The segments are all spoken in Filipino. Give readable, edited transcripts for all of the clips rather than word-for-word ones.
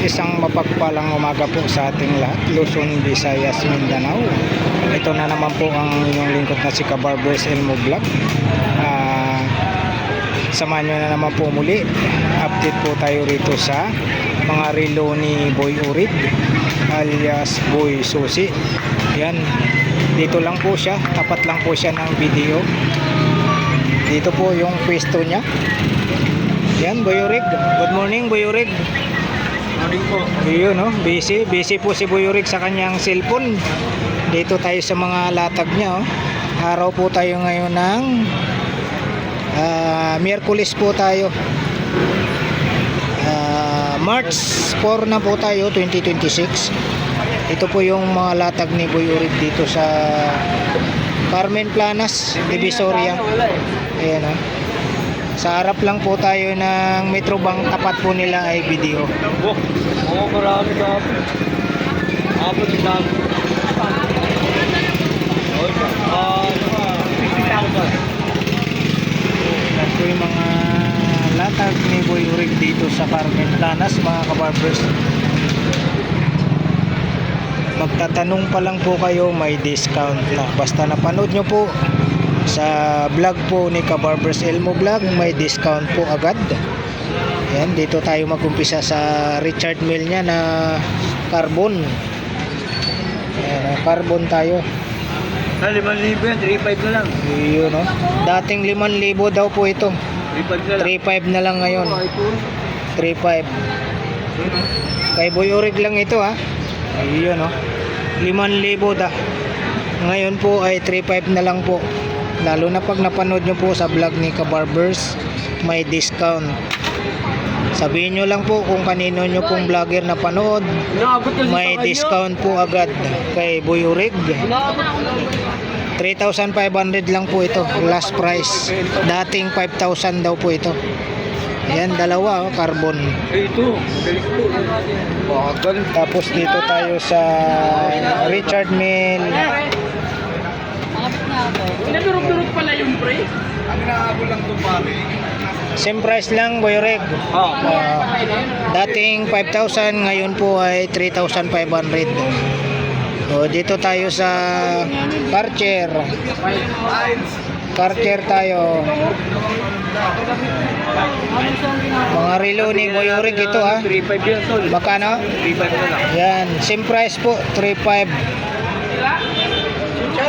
isang mapagpalang umaga po sa ating lahat, Luzon, Visayas, Mindanao. Ito na naman po ang inyong lingkod na si Kabarbers Elmo Vlog. Samahan nyo na naman po muli. Update po tayo rito sa mga relo ni Boy Urid alias Boy Susi. Yan, dito lang po siya, tapat lang po siya ng video. Dito po yung pwesto niya. Yan, Boy Urig. Good morning, Boy Urig. Morning po. Yun, no? Busy po si Boy Urig sa kanyang cellphone. Dito tayo sa mga latag niya, oh. Araw po tayo ngayon ng Miyerkules po tayo. March 4 na po tayo, 2026. Ito po yung mga latag ni Boy Urig dito sa Carmen Planas, Divisoria. Ayan, oh. Sa harap lang po tayo ng Metrobank, tapat po nila ay video. Oo, marami ka po. Apat na lang. Yan po yung mga latag ni Boy Urig dito sa Carmen Planas, mga kabarbers. Magtatanong pa lang po kayo, may discount na. Basta napanood nyo po sa vlog po ni Kabarbers Elmo Vlog, may discount po agad. Yan, dito tayo mag-umpisa sa Richard Mille nya na carbon. Yan, carbon tayo. 5,000 yan, 3,500 na lang. Yun, no? Dating 5,000 daw po ito. 3,500 na lang. 3,500 na lang ngayon. 3,500. Kay Boy Urig lang ito, ha. Ayun, no? 5,000 da. Ngayon po ay 3,500 na lang po. Lalo na pag napanood nyo po sa vlog ni Kabarbers, may discount. Sabihin nyo lang po kung kanino nyo pong vlogger na panood, may discount po agad kay Boy Urig. 3,500 lang po ito, last price. Dating 5,000 daw po ito. Ayan, dalawa, oh, carbon. Ito, Tapos dito tayo sa Richard Mille. Pinadurog-durog pala yung pre. ang nahabol lang ito pare. Same price lang, Boy Urig. Dating 5,000, ngayon po ay 3,500. So, dito tayo sa Karcher. Karcher tayo. Mga relo ni Boy Urig ito, ha. 3,500 yan, tol. Makano? 3,500 na lang. Yan, same price po, 3,500.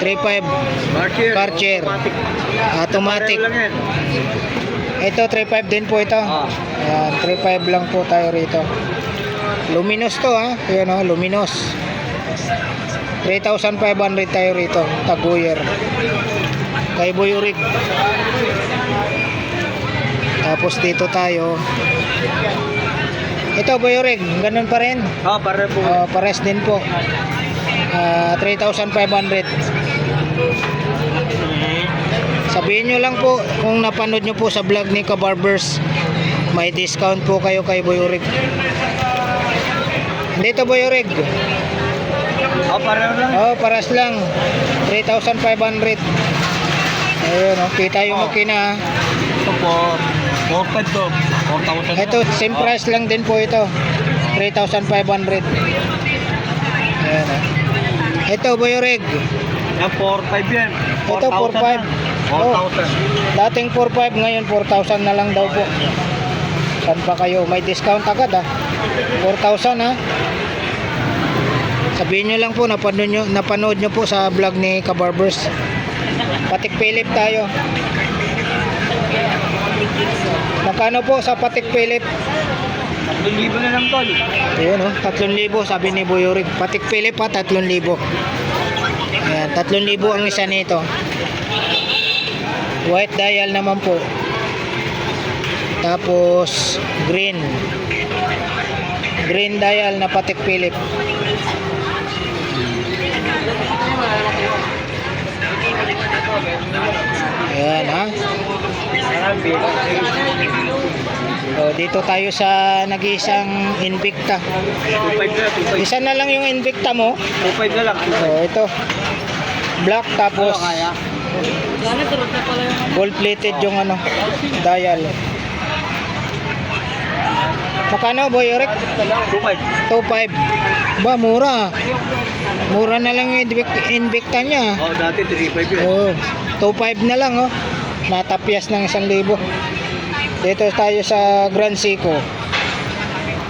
3,500. Karcher. Automatic. Lang yan. Ito 3,500 din po ito. Yan, 3,500 lang po tayo rito. Luminous to, ha. Yan, oh, luminous. 3,500 tayo rito, Taguyer. Kay Boy Urig. Tapos dito tayo. Ito, Boy Urig, ganun pa rin. Pare po. Pares din po. 3,500. Sabihin nyo lang po kung napanood nyo po sa vlog ni Kabarbers, may discount po kayo kay Boy Urig. Dito, Boy Urig. Pare lang. Paras lang. 3,500. Ayun, oh, kita yung makina. Ito po, 4,500 to. 4,000. Ito, same price lang din po ito. 3,500. Ayan, oh. Ito, Boy Urig. Yan, 4,500 yan. Ito, 4,500. 4,000. Dating 4,500, ngayon 4,000 na lang daw po. Saan pa kayo? May discount agad, ha. 4,000, ha. Sabihin nyo lang po, napanood nyo po sa vlog ni Kabarbers. Patik Philip tayo. Magkano po sa Patik Philip? 3,000 na lang, tol. Ayun, oh, 3,000 sabi ni Boy Urig. Patik Philip, ha, 3,000. Ayan, 3,000 ang isa nito. White dial naman po. Tapos green dial na Patik Philip. Ayan, ha. So, dito tayo sa nag-iisang Invicta. 2,500 na, 2,500. Isa na lang yung Invicta mo. 2,500 na lang. So, ito. Black, tapos gold plated yung ano, dial. Makano, Boy Eric? 2.5. 2.5. Ba, mura. Mura na lang yung Invicta niya. Oh, dati 3.5 yun. Oh, 2.5 na lang, oh. Natapyas ng 1,000. Dito tayo sa Grand Seiko.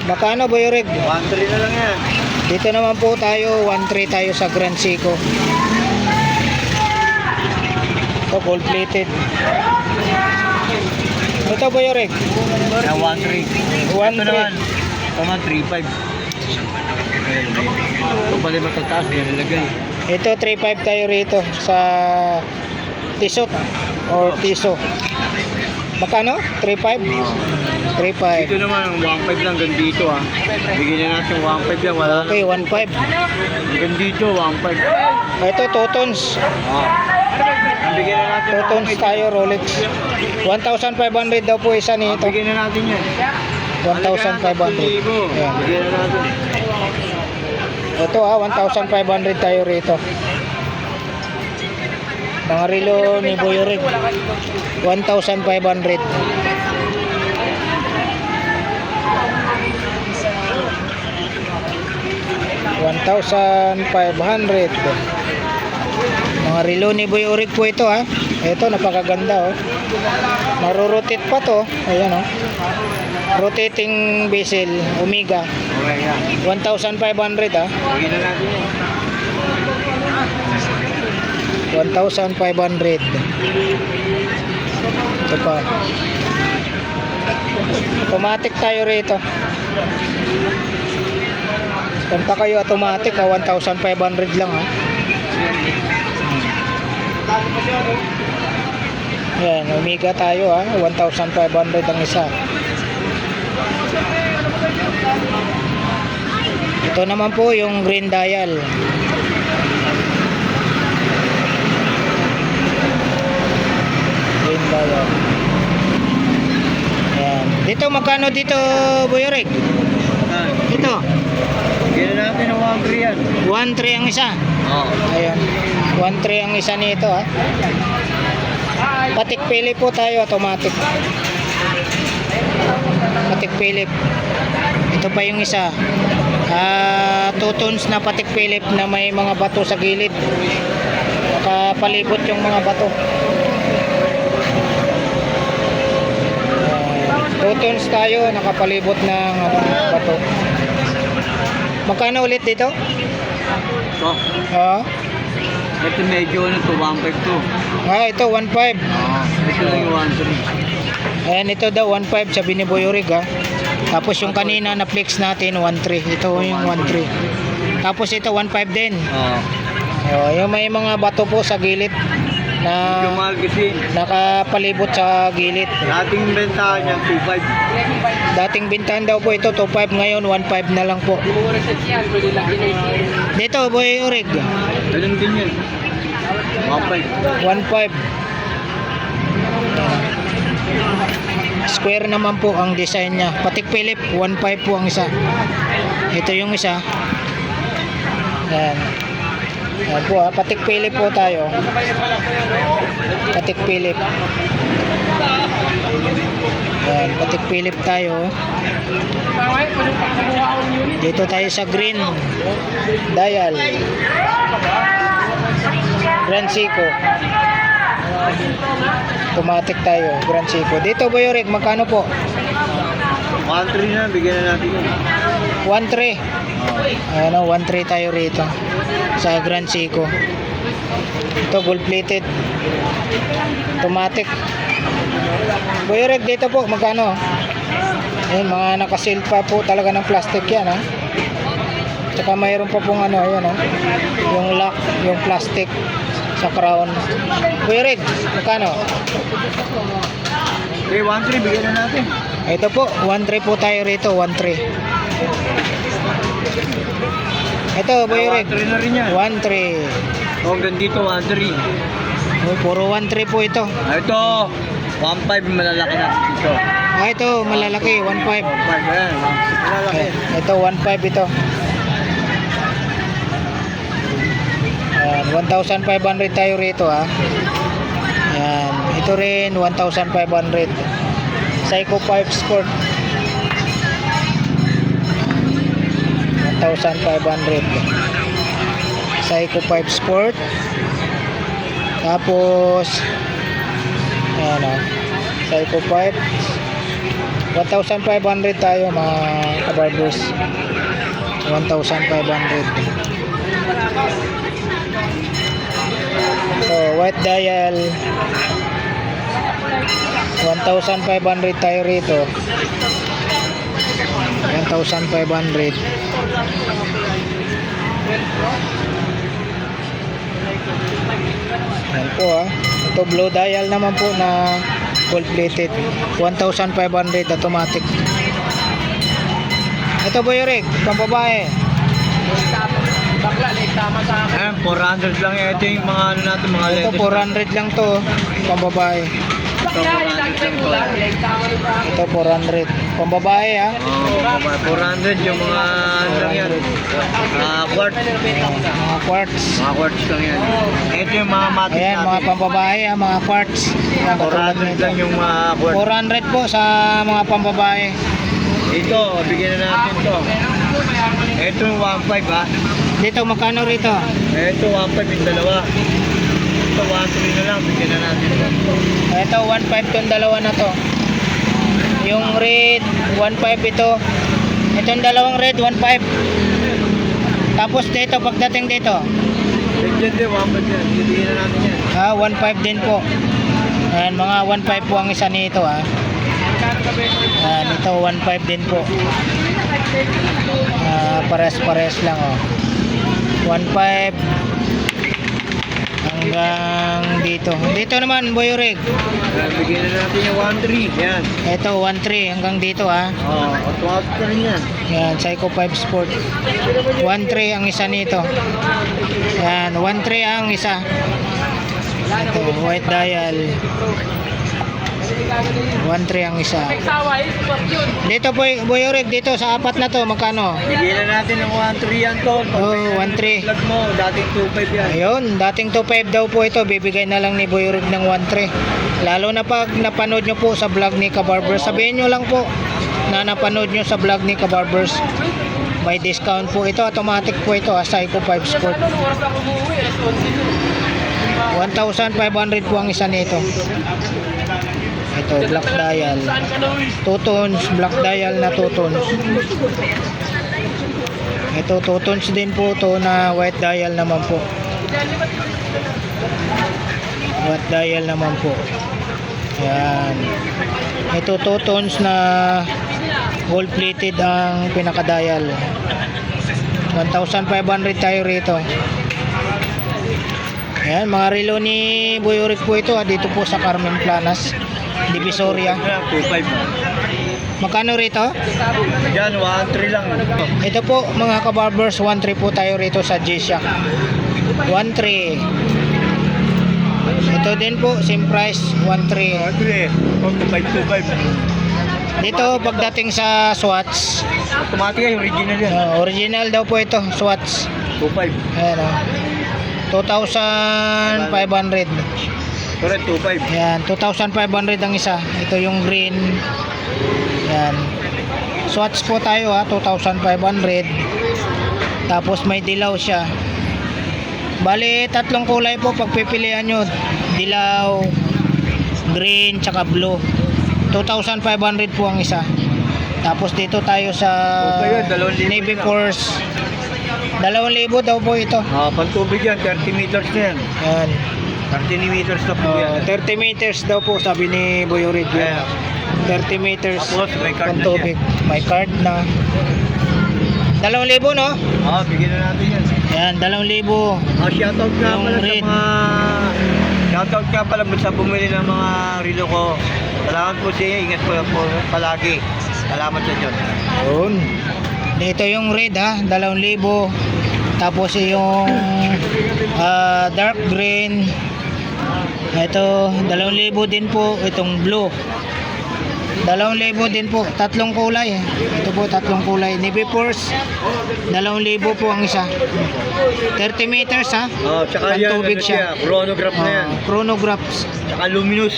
Makano, Boy Eric? 1.3 na lang yan. Dito naman po tayo, 1.3 tayo sa Grand Seiko. Ito, gold plated. Ito, Boy Eric? Yan, 1.3. 1.3. Ito naman. Ito naman, 3.5. Ito pala yung matataas. Yan nilagay. Ito, 3.5 tayo rito sa Tissot or Tiso. Makano? 3.5? 3.5. Dito naman, 1.5 lang. Hanggang dito ah. Bigyan na natin 1.5 yan. Wala na. Okay, 1.5. Hanggang dito, 1.5. Ito, 2 tons. Bigyan na natin 2 tons tayo, Rolex. 1,500 daw po isa nito. Bigyan na natin yan. 1,500. Ayan. Bigyan na natin. Ito 1,500 tayo rito. Mga relo ni Boy Eric. 1,500. $1,500. Mga relo ni Boy Eric po ito ha. Ito napakaganda oh. Marurotate pa to. Ayan oh. Rotating bezel Omega. Okay yan. 1,500 ah. Bigyan na natin yan. 1,500. Ito pa. Automatic tayo rito. Kanta kayo automatic ha, 1,500 lang ha. Yan, Omega tayo ha, 1,500 ang isa. Ito naman po yung green dial. Green dial. Yan. Dito magkano dito, Boy Eric? Ito, Bigyan na natin ng 1.3 yan. 1,300 ang isa. Oo. Ayun. 1,300 ang isa nito ha. Patik Philip po tayo, automatic. Patik Philip. Ito pa yung isa. 2 tons na Patik Philip na may mga bato sa gilid. Nakapalibot yung mga bato. 2 tons tayo, nakapalibot ng bato. Magkano ulit dito? Ito. Oo. Ito medyo ano to, 1.5 to. Ito 1.5. Ito lang yung 1.3. Ayan, ito daw 1.5 sabi ni Boy Eric ha. Tapos yung kanina na flex natin 1.3. Ito yung 1.3. Tapos ito 1.5 din. Oo. Yung may mga bato po sa gilid na Medyo mahal kasi. nakapalibot sa gilid. Dating bentahan niya, 2.5. Dating bintahan daw po ito 2.5, ngayon 1.5 na lang po. Dito Boy Eric, Ganun din yan. 1.5. 1.5. Square naman po ang design niya. Patik Philip 1.5 po ang isa. Ito yung isa. Yan. Yan po ha. Patik Philip po tayo. Patik Philip. Yan. Patik Philip tayo. Dito tayo sa green dial. Grand Seiko. Automatic tayo. Grand Seiko. Dito Boy Eric, magkano po? 1.3 na, bigyan na natin yun. 1.3. Ayan o, 1.3 tayo rito sa Grand Seiko. Ito gold plated, automatic. Boy Eric, dito po magkano? Ayan, mga nakasil pa po talaga ng plastic yan ha. Tsaka mayroon pa pong ano, ayan ha, yung lock, yung plastic sa crown. Boy Eric, magkano? Okay, 1.3, bigyan na natin. Ito po, 1.3 po tayo rito, 1.3. Ito, Boy Eric, 1.3 na rin yan. 1.3. Hanggang dito, 1.3. Oh, puro 1.3 po ito. Ito, 1.5 malalaki na dito. Ito, malalaki, 1.5. 1.5, ayan. Malalaki. Ito, 1.5 ito. Ayan, 1,500 tayo rito ha. Ayan, ito rin 1,500. Seiko 5 Sport. 1,500. Psycho 5 Sport. Tapos ayan o, Psycho 5 1,500 tayo mga kabarbers. 1,500. So white dial 1,500 tayo rito. 1,500. Yan po ito blue dial naman po na gold plated. 1,500 automatic. Ito Boy Rick, pambabae. Bakla, like tama sa akin. Ayan, 400 lang yan. Ito yung mga ano natin, mga Ito latest. 400 lang to, pambabae. Bakla, ilang time ko lang. Like tama rin sa akin. Ito 400, pambabae Oh, 400 yung mga ano lang yan. Quartz. mga quartz. Mga quartz lang yan. Ito yung mga matic Ayan, mga natin. pambabae mga quartz. Ayan, katulad 400 nito. lang yung mga quartz. 400 po sa mga pambabae. Ito, bigyan na natin to. Ito yung 1.5 ha. Dito magkano rito? Ito 1.5 yung dalawa. Ito 1.3 na lang, bigyan na natin to. Ito 1.5 tong dalawa na to. Yung red 1.5 ito. Itong dalawang red 1.5. Tapos dito pagdating dito, Legend din, 1.5 yan. Bigyan na natin yan. 1.5 din po. Ayan, mga 1.5 po ang isa nito Ayan, ito 1.5 din po. Pares-pares lang 1.5 hanggang dito. Dito naman Boy Rig. Ayan, bigyan na natin yung 1.3. Yan. Ito 1.3 hanggang dito Automatic ka rin yan. Yan, Psycho 5 Sport. 1.3 ang isa nito. Yan, 1.3 ang isa. Ito, white dial. 1.3 ang isa. Saway, yun. Dito Boy Orig, dito sa apat na to, magkano? Bigyan na natin ng 1.3 yan to. Oh, 1.3. Vlog mo, dating 2.5 yan. Ayun, dating 2.5 daw po ito, bibigay na lang ni Boy Orig ng 1.3. Lalo na pag napanood nyo po sa vlog ni Kabarbers, sabihin nyo lang po na napanood nyo sa vlog ni Kabarbers. May discount po ito, automatic po ito, Psycho 5 Sport. Ano, oras ako umuwi, 1,500 po ang isa nito. Ito, black dial. Saan ka na, uy? 2 tones, black dial na 2 tones. Ito, 2 tones din po to na white dial naman po. White dial naman po. Yan. Ito, 2 tones na gold plated ang pinaka-dial. 1,500 tayo rito. Ayan, mga relo ni Boy Orig po ito dito po sa Carmen Planas, Divisoria. 2.5. Magkano rito? Yan, 1.3 lang. Ito po mga kabarbers, 1.3 po tayo rito sa G-Shock. 1.3. Ito din po, same price, 1.3. 1.3. 2.5. Dito pagdating sa Swatch, Automatic yan, original yan. original daw po ito, Swatch. 2.5. Ayan 2,500. Correct, 2.5. Yan, 2,500 ang isa. Ito yung green. Yan. Swatch po tayo 2,500. Tapos may dilaw siya. Bali, tatlong kulay po pagpipilian nyo. Dilaw, green, tsaka blue. 2,500 po ang isa. Tapos dito tayo sa Okay, 2,000 Navy na. Force. 2,000 daw po ito. Pantubig yan, 30 meters na yan. Yan. 30 meters na po yan. 30 meters daw po sabi ni Boy Orig. Ayan. 30 meters. Tapos may card na pantubig. May card na. 2,000 no? Bigyan na natin yan. Yan, 2,000. Shoutout nga Yung pala red. sa mga... Shoutout nga pala sa bumili ng mga relo ko. Salamat po sa inyo. Ingat po palagi. Salamat sa Diyos. Yun. Dito yung red 2,000. Tapos yung dark green. Ito 2,000 din po. Itong blue. 2,000 din po, tatlong kulay. Ito po, tatlong kulay. Navy Force, 2,000 po ang isa. 30 meters ha. Oh, tsaka yan, Pantubig ano siya. chronograph na yan. Chronographs. Tsaka luminous.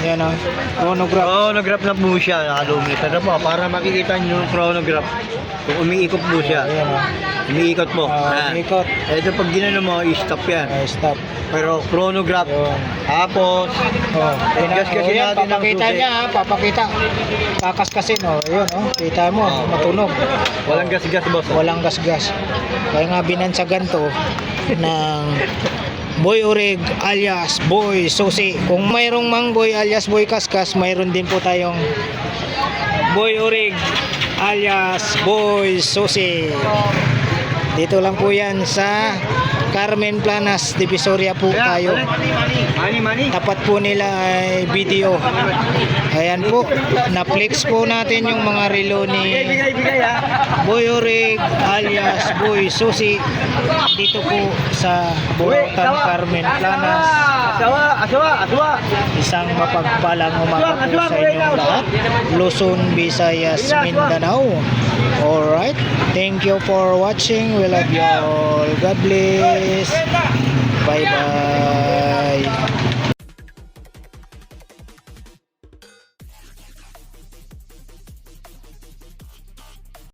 Yan ha. Chronograph. Chronograph na po siya, naka-luminous. Ano po, para makikita nyo yung chronograph. Kung umiikot po siya. Ayan ha. Umiikot po. Yan. Ikot. Ito pag ginano mo, i-stop yan. Stop. Pero chronograph. Yun. Tapos, gas kasi yan, natin ng papakita susi. niya ha, papakita. Kakaskasin yun kita mo, matunog. Walang gas-gas, boss. Walang gasgas. Kaya nga binansagan to ng Boy Orig alias Boy Susi. Kung mayroong Mang Boy alias Boy Kaskas, mayroon din po tayong Boy Orig alias Boy Susi. Dito lang po yan sa Carmen Planas, Divisoria po tayo. Money. Tapat po nila ay video. Ayan po, na-flex po natin yung mga relo ni Bigay ha. Boy Orig alias Boy Susi dito po sa Burautan, Carmen Planas. Asawa. Isang mapagpalang umaga po sa inyong lahat, Luzon, Visayas, Mindanao. Alright, thank you for watching. We love you all. God bless. Bye bye.